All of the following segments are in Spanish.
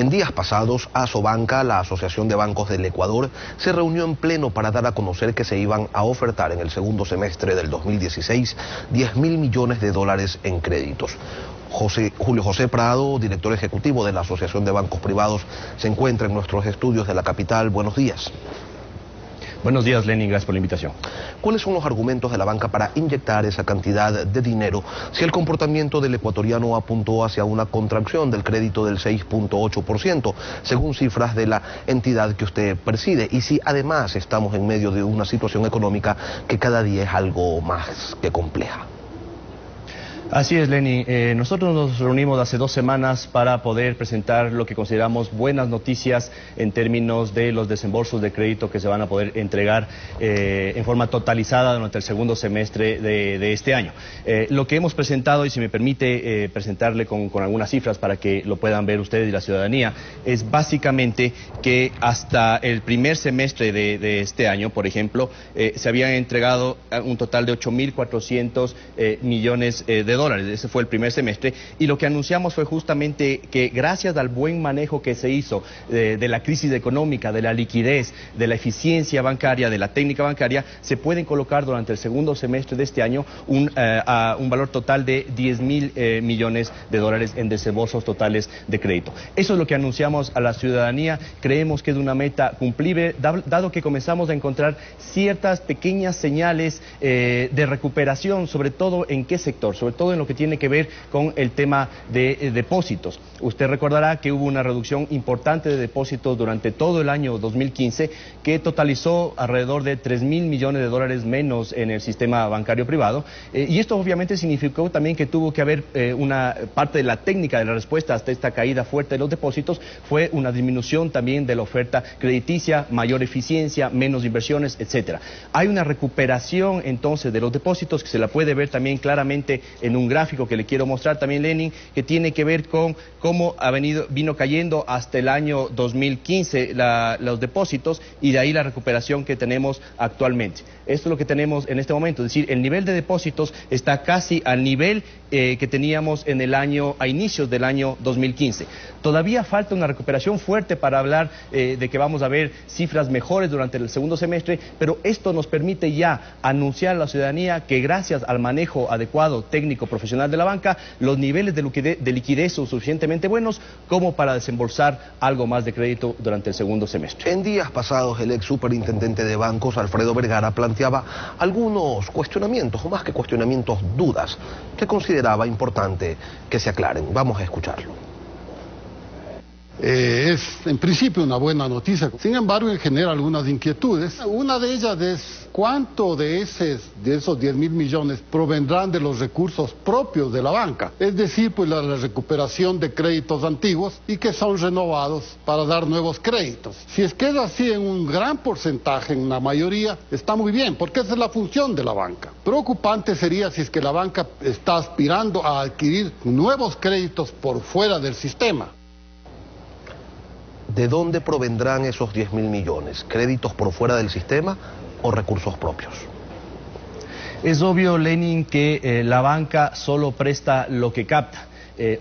En días pasados, Asobanca, la Asociación de Bancos del Ecuador, se reunió en pleno para dar a conocer que se iban a ofertar en el segundo semestre del 2016 $10.000 millones en créditos. Julio José Prado, director ejecutivo de la Asociación de Bancos Privados, se encuentra en nuestros estudios de la capital. Buenos días. Buenos días, Lenin, gracias por la invitación. ¿Cuáles son los argumentos de la banca para inyectar esa cantidad de dinero si el comportamiento del ecuatoriano apuntó hacia una contracción del crédito del 6.8%, según cifras de la entidad que usted preside? Y si además estamos en medio de una situación económica que cada día es algo más que compleja. Así es, Lenin. Nosotros nos reunimos hace 2 semanas para poder presentar lo que consideramos buenas noticias en términos de los desembolsos de crédito que se van a poder entregar en forma totalizada durante el segundo semestre de este año. Lo que hemos presentado, y si me permite presentarle con algunas cifras para que lo puedan ver ustedes y la ciudadanía, es básicamente que hasta el primer semestre de este año, por ejemplo, se habían entregado un total de 8.400 millones de dólares. Ese fue el primer semestre, y lo que anunciamos fue justamente que gracias al buen manejo que se hizo de la crisis económica, de la liquidez, de la eficiencia bancaria, de la técnica bancaria, se pueden colocar durante el segundo semestre de este año un valor total de $10.000 millones en desembolsos totales de crédito. Eso es lo que anunciamos a la ciudadanía. Creemos que es una meta cumplible, dado que comenzamos a encontrar ciertas pequeñas señales de recuperación, sobre todo en qué sector, sobre todo en lo que tiene que ver con el tema de depósitos. Usted recordará que hubo una reducción importante de depósitos durante todo el año 2015 que totalizó alrededor de $3.000 millones menos en el sistema bancario privado, y esto obviamente significó también que tuvo que haber una parte de la técnica de la respuesta hasta esta caída fuerte de los depósitos, fue una disminución también de la oferta crediticia, mayor eficiencia, menos inversiones, etcétera. Hay una recuperación entonces de los depósitos que se la puede ver también claramente en un gráfico que le quiero mostrar también, Lenin, que tiene que ver con cómo vino cayendo hasta el año 2015 los depósitos, y de ahí la recuperación que tenemos actualmente. Esto es lo que tenemos en este momento, es decir, el nivel de depósitos está casi al nivel que teníamos a inicios del año 2015. Todavía falta una recuperación fuerte para hablar de que vamos a ver cifras mejores durante el segundo semestre, pero esto nos permite ya anunciar a la ciudadanía que gracias al manejo adecuado técnico profesional de la banca, los niveles de liquidez son suficientemente buenos como para desembolsar algo más de crédito durante el segundo semestre. En días pasados, el ex superintendente de bancos, Alfredo Vergara, planteaba algunos cuestionamientos, o más que cuestionamientos, dudas, que consideraba importante que se aclaren. Vamos a escucharlo. Es en principio una buena noticia, sin embargo genera algunas inquietudes. Una de ellas es cuánto de esos $10.000 millones provendrán de los recursos propios de la banca, es decir, pues la recuperación de créditos antiguos y que son renovados para dar nuevos créditos. Si es que es así en un gran porcentaje, en la mayoría, está muy bien, porque esa es la función de la banca. Preocupante sería si es que la banca está aspirando a adquirir nuevos créditos por fuera del sistema. ¿De dónde provendrán esos $10.000 millones? ¿Créditos por fuera del sistema o recursos propios? Es obvio, Lenin, que la banca solo presta lo que capta.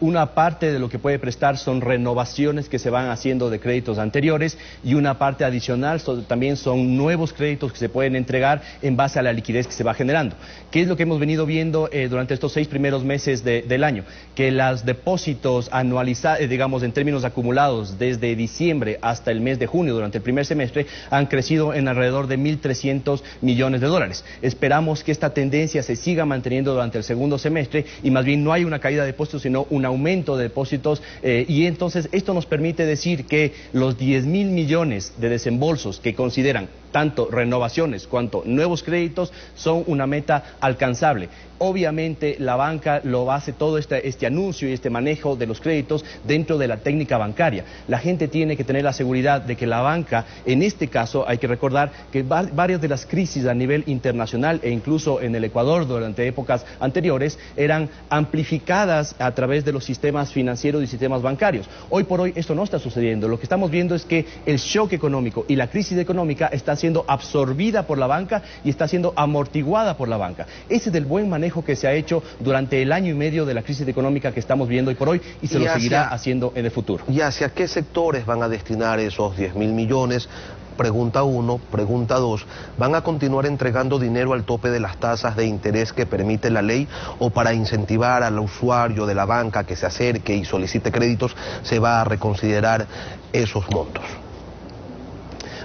Una parte de lo que puede prestar son renovaciones que se van haciendo de créditos anteriores, y una parte adicional también son nuevos créditos que se pueden entregar en base a la liquidez que se va generando. ¿Qué es lo que hemos venido viendo durante estos 6 primeros meses del año? Que los depósitos anualizados, digamos en términos acumulados, desde diciembre hasta el mes de junio, durante el primer semestre, han crecido en alrededor de $1.300 millones. Esperamos que esta tendencia se siga manteniendo durante el segundo semestre, y más bien no hay una caída de depósitos, sino un aumento de depósitos, y entonces esto nos permite decir que los $10.000 millones de desembolsos que consideran tanto renovaciones cuanto nuevos créditos son una meta alcanzable. Obviamente la banca lo hace todo este anuncio y este manejo de los créditos dentro de la técnica bancaria. La gente tiene que tener la seguridad de que la banca, en este caso hay que recordar que varias de las crisis a nivel internacional e incluso en el Ecuador durante épocas anteriores eran amplificadas a través través de los sistemas financieros y sistemas bancarios. Hoy por hoy esto no está sucediendo. Lo que estamos viendo es que el shock económico y la crisis económica está siendo absorbida por la banca y está siendo amortiguada por la banca. Ese es el buen manejo que se ha hecho durante el año y medio de la crisis económica que estamos viendo hoy por hoy y se lo seguirá haciendo en el futuro. ¿Y hacia qué sectores van a destinar esos 10.000 millones? Pregunta 1, pregunta 2, ¿van a continuar entregando dinero al tope de las tasas de interés que permite la ley o para incentivar al usuario de la banca que se acerque y solicite créditos se va a reconsiderar esos montos?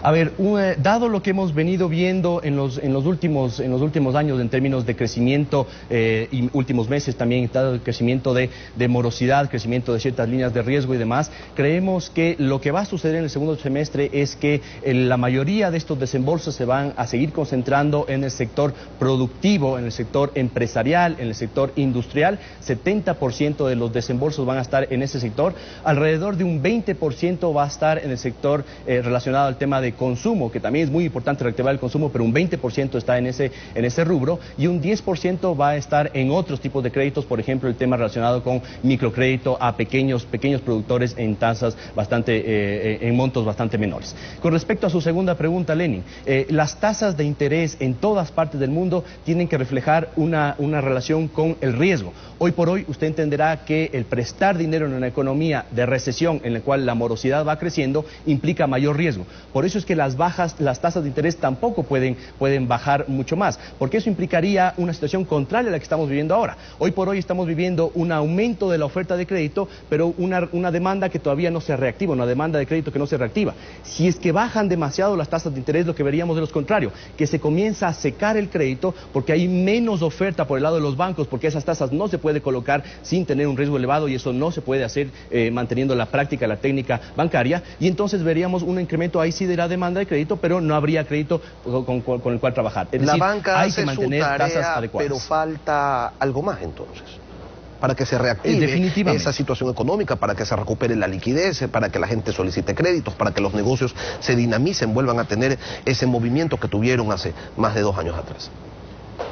A ver, dado lo que hemos venido viendo en los últimos años en términos de crecimiento y últimos meses también, dado el crecimiento de morosidad, crecimiento de ciertas líneas de riesgo y demás, creemos que lo que va a suceder en el segundo semestre es que la mayoría de estos desembolsos se van a seguir concentrando en el sector productivo, en el sector empresarial, en el sector industrial. 70% de los desembolsos van a estar en ese sector, alrededor de un 20% va a estar en el sector relacionado al tema de consumo, que también es muy importante reactivar el consumo, pero un 20% está en ese rubro y un 10% va a estar en otros tipos de créditos, por ejemplo, el tema relacionado con microcrédito a pequeños productores en tasas en montos bastante menores. Con respecto a su segunda pregunta, Lenin, las tasas de interés en todas partes del mundo tienen que reflejar una relación con el riesgo. Hoy por hoy usted entenderá que el prestar dinero en una economía de recesión en la cual la morosidad va creciendo implica mayor riesgo. Por eso es que las tasas de interés tampoco pueden bajar mucho más, porque eso implicaría una situación contraria a la que estamos viviendo ahora. Hoy por hoy estamos viviendo un aumento de la oferta de crédito, pero una demanda que todavía no se reactiva, una demanda de crédito que no se reactiva. Si es que bajan demasiado las tasas de interés, lo que veríamos es lo contrario, que se comienza a secar el crédito porque hay menos oferta por el lado de los bancos, porque esas tasas no se puede colocar sin tener un riesgo elevado y eso no se puede hacer manteniendo la práctica, la técnica bancaria, y entonces veríamos un incremento ahí sí de la demanda de crédito, pero no habría crédito con el cual trabajar. Es decir, la banca hay hace que mantener su tarea, tasas adecuadas. pero falta algo más entonces, para que se reactive esa situación económica, para que se recupere la liquidez, para que la gente solicite créditos, para que los negocios se dinamicen, vuelvan a tener ese movimiento que tuvieron hace más de 2 años atrás.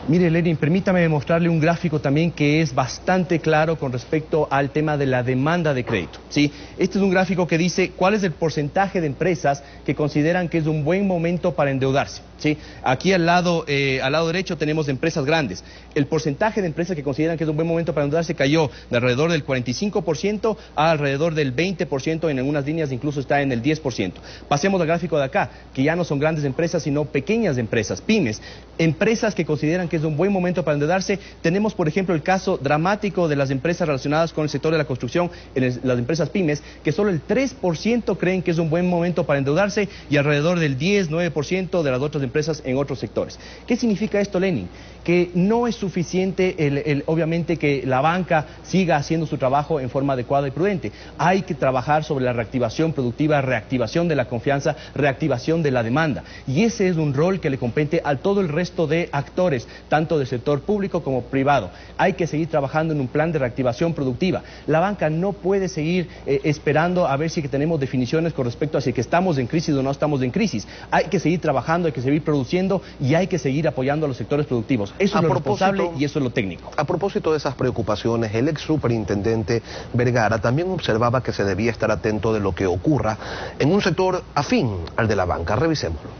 Mire, Lenin, permítame mostrarle un gráfico también que es bastante claro con respecto al tema de la demanda de crédito, ¿sí? Este es un gráfico que dice cuál es el porcentaje de empresas que consideran que es un buen momento para endeudarse, ¿sí? Aquí al lado derecho tenemos empresas grandes. El porcentaje de empresas que consideran que es un buen momento para endeudarse cayó de alrededor del 45% a alrededor del 20%, en algunas líneas incluso está en el 10%. Pasemos al gráfico de acá, que ya no son grandes empresas, sino pequeñas empresas, pymes, empresas que consideran que es un buen momento para endeudarse. Tenemos, por ejemplo, el caso dramático de las empresas relacionadas con el sector de la construcción, las empresas pymes, que solo el 3% creen que es un buen momento para endeudarse y alrededor del 10-9% de las otras empresas en otros sectores. ¿Qué significa esto, Lenin? Que no es suficiente obviamente que la banca siga haciendo su trabajo en forma adecuada y prudente. Hay que trabajar sobre la reactivación productiva, reactivación de la confianza, reactivación de la demanda. Y ese es un rol que le compete a todo el resto de actores, tanto del sector público como privado. Hay que seguir trabajando en un plan de reactivación productiva. La banca no puede seguir esperando a ver si que tenemos definiciones con respecto a si que estamos en crisis o no estamos en crisis. Hay que seguir trabajando, hay que seguir produciendo y hay que seguir apoyando a los sectores productivos. Eso es lo responsable y eso es lo técnico. A propósito de esas preocupaciones, el ex superintendente Vergara también observaba que se debía estar atento de lo que ocurra en un sector afín al de la banca. Revisémoslo.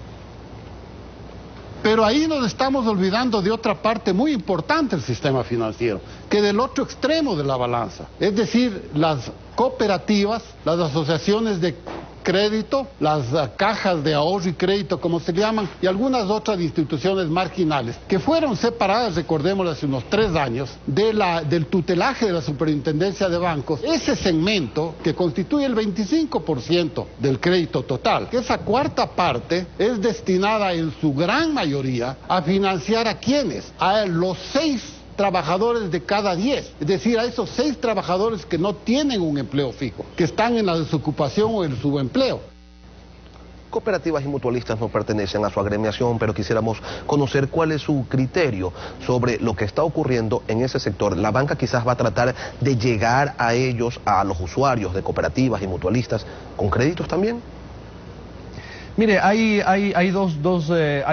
Pero ahí nos estamos olvidando de otra parte muy importante del sistema financiero, que del otro extremo de la balanza. Es decir, las cooperativas, las asociaciones de crédito, las cajas de ahorro y crédito, como se llaman, y algunas otras instituciones marginales, que fueron separadas, recordemos, hace unos 3 años, del tutelaje de la Superintendencia de Bancos. Ese segmento, que constituye el 25% del crédito total, que esa cuarta parte es destinada en su gran mayoría a financiar ¿a quiénes? A los 6 trabajadores de cada 10, es decir, a esos 6 trabajadores que no tienen un empleo fijo, que están en la desocupación o el subempleo. Cooperativas y mutualistas no pertenecen a su agremiación, pero quisiéramos conocer cuál es su criterio sobre lo que está ocurriendo en ese sector. La banca quizás va a tratar de llegar a ellos, a los usuarios de cooperativas y mutualistas, con créditos también. Mire, hay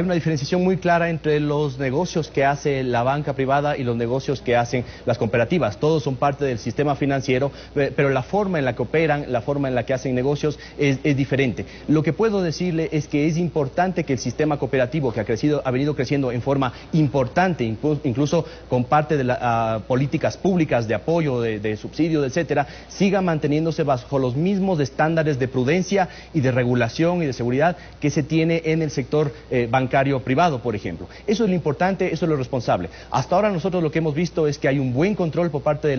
una diferenciación muy clara entre los negocios que hace la banca privada y los negocios que hacen las cooperativas. Todos son parte del sistema financiero, pero la forma en la que operan, la forma en la que hacen negocios es diferente. Lo que puedo decirle es que es importante que el sistema cooperativo, que ha venido creciendo en forma importante, incluso con parte de las políticas públicas de apoyo, de subsidio, etcétera, siga manteniéndose bajo los mismos estándares de prudencia y de regulación y de seguridad que se tiene en el sector bancario privado, por ejemplo. Eso es lo importante, eso es lo responsable. Hasta ahora nosotros lo que hemos visto es que hay un buen control por parte de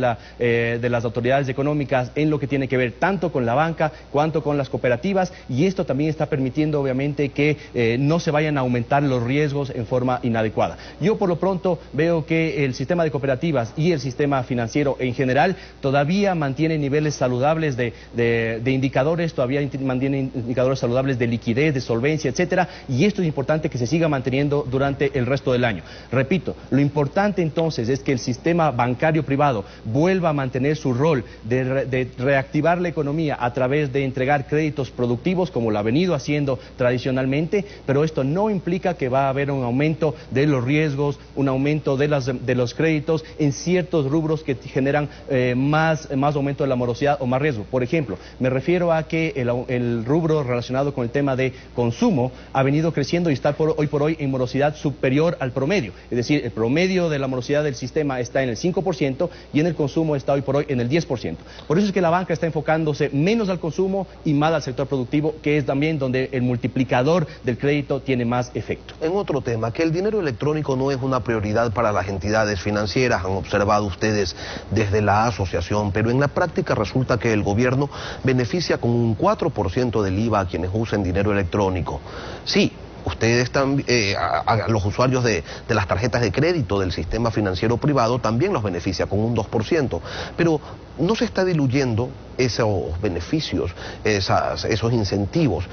las autoridades económicas en lo que tiene que ver tanto con la banca cuanto con las cooperativas, y esto también está permitiendo obviamente que no se vayan a aumentar los riesgos en forma inadecuada. Yo por lo pronto veo que el sistema de cooperativas y el sistema financiero en general todavía mantiene niveles saludables de indicadores, todavía mantiene indicadores saludables de liquidez, de solvencia, etcétera, y esto es importante que se siga manteniendo durante el resto del año. Repito, lo importante entonces es que el sistema bancario privado vuelva a mantener su rol de reactivar la economía a través de entregar créditos productivos como lo ha venido haciendo tradicionalmente, pero esto no implica que va a haber un aumento de los riesgos, un aumento de los créditos en ciertos rubros que generan más aumento de la morosidad o más riesgo. Por ejemplo, me refiero a que el rubro relacionado con el tema de consumo ha venido creciendo y está hoy por hoy en morosidad superior al promedio. Es decir, el promedio de la morosidad del sistema está en el 5% y en el consumo está hoy por hoy en el 10%. Por eso es que la banca está enfocándose menos al consumo y más al sector productivo, que es también donde el multiplicador del crédito tiene más efecto. En otro tema, que el dinero electrónico no es una prioridad para las entidades financieras, han observado ustedes desde la asociación, pero en la práctica resulta que el gobierno beneficia con un 4% del IVA a quienes usen dinero electrónico. Sí, ustedes también, a los usuarios de las tarjetas de crédito del sistema financiero privado también los beneficia con un 2%, pero no se está diluyendo esos beneficios, esos incentivos,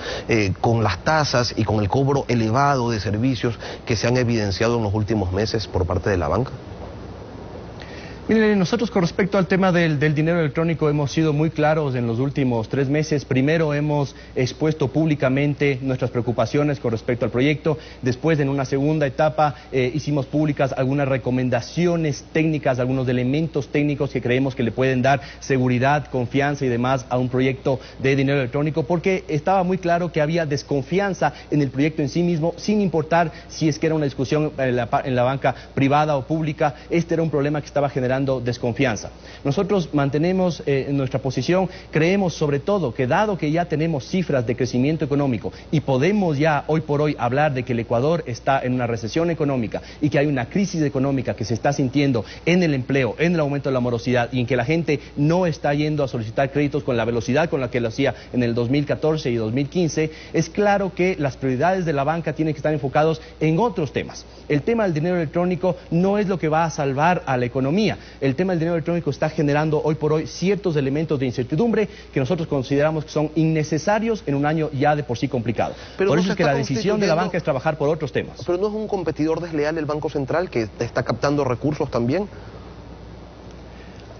con las tasas y con el cobro elevado de servicios que se han evidenciado en los últimos meses por parte de la banca. Miren, nosotros con respecto al tema del dinero electrónico hemos sido muy claros en los últimos 3 meses. Primero hemos expuesto públicamente nuestras preocupaciones con respecto al proyecto. Después, en una segunda etapa, hicimos públicas algunas recomendaciones técnicas, algunos elementos técnicos que creemos que le pueden dar seguridad, confianza y demás a un proyecto de dinero electrónico, porque estaba muy claro que había desconfianza en el proyecto en sí mismo, sin importar si es que era una discusión en la banca privada o pública. Este era un problema que estaba generando desconfianza. Nosotros mantenemos nuestra posición, creemos sobre todo que dado que ya tenemos cifras de crecimiento económico y podemos ya hoy por hoy hablar de que el Ecuador está en una recesión económica y que hay una crisis económica que se está sintiendo en el empleo, en el aumento de la morosidad y en que la gente no está yendo a solicitar créditos con la velocidad con la que lo hacía en el 2014 y 2015, es claro que las prioridades de la banca tienen que estar enfocados en otros temas. El tema del dinero electrónico no es lo que va a salvar a la economía. El tema del dinero electrónico está generando hoy por hoy ciertos elementos de incertidumbre que nosotros consideramos que son innecesarios en un año ya de por sí complicado. Pero por eso es que la decisión de la banca es trabajar por otros temas. ¿Pero no es un competidor desleal el Banco Central que está captando recursos también?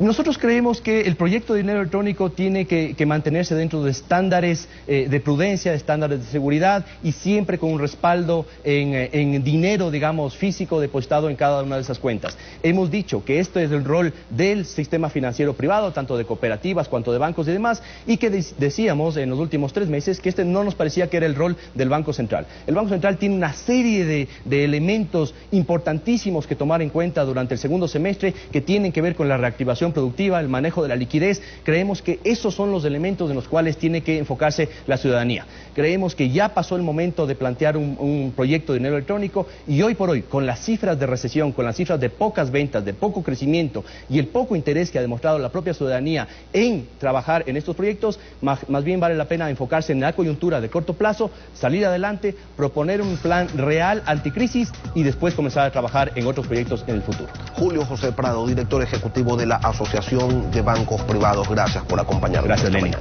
Nosotros creemos que el proyecto de dinero electrónico tiene que mantenerse dentro de estándares de prudencia, de estándares de seguridad y siempre con un respaldo en dinero, digamos, físico depositado en cada una de esas cuentas. Hemos dicho que este es el rol del sistema financiero privado, tanto de cooperativas cuanto de bancos y demás, y que decíamos en los últimos 3 meses que este no nos parecía que era el rol del Banco Central. El Banco Central tiene una serie de elementos importantísimos que tomar en cuenta durante el segundo semestre que tienen que ver con la reactivación productiva, el manejo de la liquidez. Creemos que esos son los elementos en los cuales tiene que enfocarse la ciudadanía. Creemos que ya pasó el momento de plantear un proyecto de dinero electrónico y hoy por hoy, con las cifras de recesión, con las cifras de pocas ventas, de poco crecimiento y el poco interés que ha demostrado la propia ciudadanía en trabajar en estos proyectos, más bien vale la pena enfocarse en la coyuntura de corto plazo, salir adelante, proponer un plan real anticrisis y después comenzar a trabajar en otros proyectos en el futuro. Julio José Prado, director ejecutivo de la Asociación de Bancos Privados, gracias por acompañarnos. Gracias, Lenin.